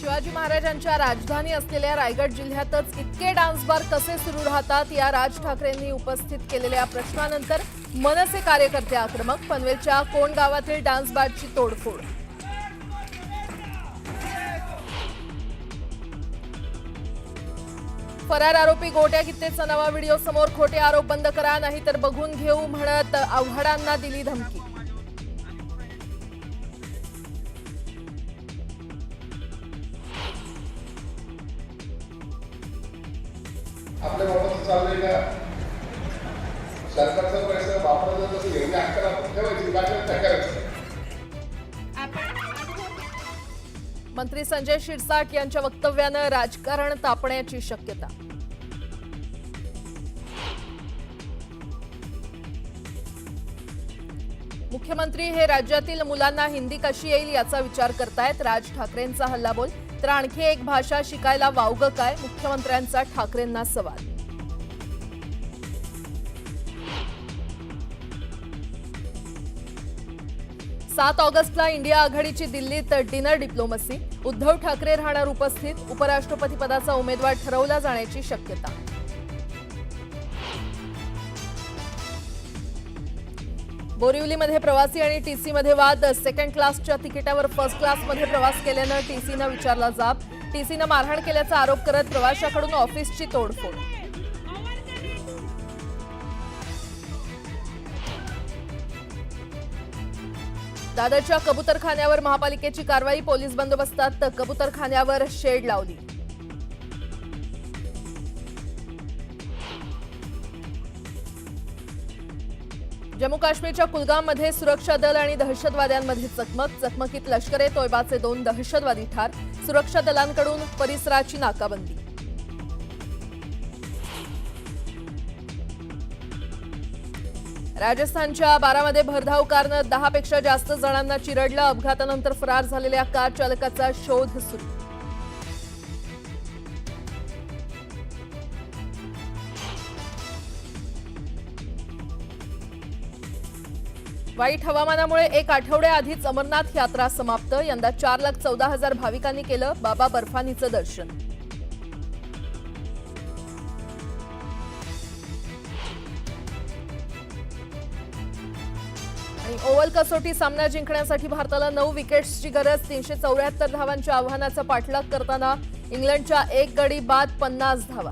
शिवाजी महाराजांच्या राजधानी असलेल्या रायगड जिल्ह्यातच इतके डान्स बार कसे सुरू राहतात या राज ठाकरेंनी उपस्थित केलेल्या प्रश्नानंतर मनसे कार्यकर्ते आक्रमक. पनवेलच्या कोण गावातील डान्स बारची तोडफोड. फरार आरोपी गोट्या गित्तेचा नवा व्हिडिओ समोर. खोटे आरोप बंद करा नाहीतर बघून घेऊ म्हणत आव्हाडांना दिली धमकी. आपल्या बाबत चाललंय का सरकारचा पैसा वापरला तसं एवढी अक्कल आपण ठेवायची काय करायचं. मंत्री संजय शिरसाट यांच्या वक्तव्यानं राजकारण तापण्याची शक्यता. मुख्यमंत्री हे राज्यातील मुलांना हिंदी कशी येईल याचा विचार करतायत. राज ठाकरेंचा हल्लाबोल. तर आणखी एक भाषा शिकायला वावगं काय, मुख्यमंत्र्यांचा ठाकरेंना सवाल. सात ऑगस्टला इंडिया आघाडीची दिल्लीत डिनर डिप्लोमसी. उद्धव ठाकरे राहणार उपस्थित. उपराष्ट्रपती पदाचा उमेदवार ठरवला जाण्याची शक्यता. बोरिवलीमध्ये प्रवासी आणि टीसीमध्ये वाद. सेकंड क्लासच्या तिकिटावर फर्स्ट क्लासमध्ये प्रवास केल्यानं टीसीनं विचारला जाब. टीसीनं मारहाण केल्याचा आरोप करत प्रवाशाकडून ऑफिसची तोडफोड. दादरच्या कबुतरखान्यावर महापालिकेची कारवाई. पोलीस बंदोबस्तात कबुतरखान्यावर शेड लावली. जम्मू काश्मीरच्या कुलगाममध्ये सुरक्षा दल आणि दहशतवाद्यांमध्ये चकमक. चकमकीत लष्कर-ए तोयबाचे 2 दहशतवादी ठार. सुरक्षा दलांकडून परिसराची नाकाबंदी. राजस्थानच्या बारामध्ये भरधाव कारनं 10 पेक्षा जास्त जणांना चिरडलं. अपघातानंतर फरार झालेल्या कार चालकाचा शोध सुरू. वाईट हवामानामुळे 1 आठवड्याआधीच अमरनाथ यात्रा समाप्त. यंदा 4,14,000 भाविकांनी केलं बाबा बर्फानीचं दर्शन. आणि ओव्हल कसोटी सामना जिंकण्यासाठी भारताला 9 विकेट्सची गरज. 374 धावांच्या आव्हानाचा पाठलाग करताना इंग्लंडच्या 1 गडी बाद 50 धावा.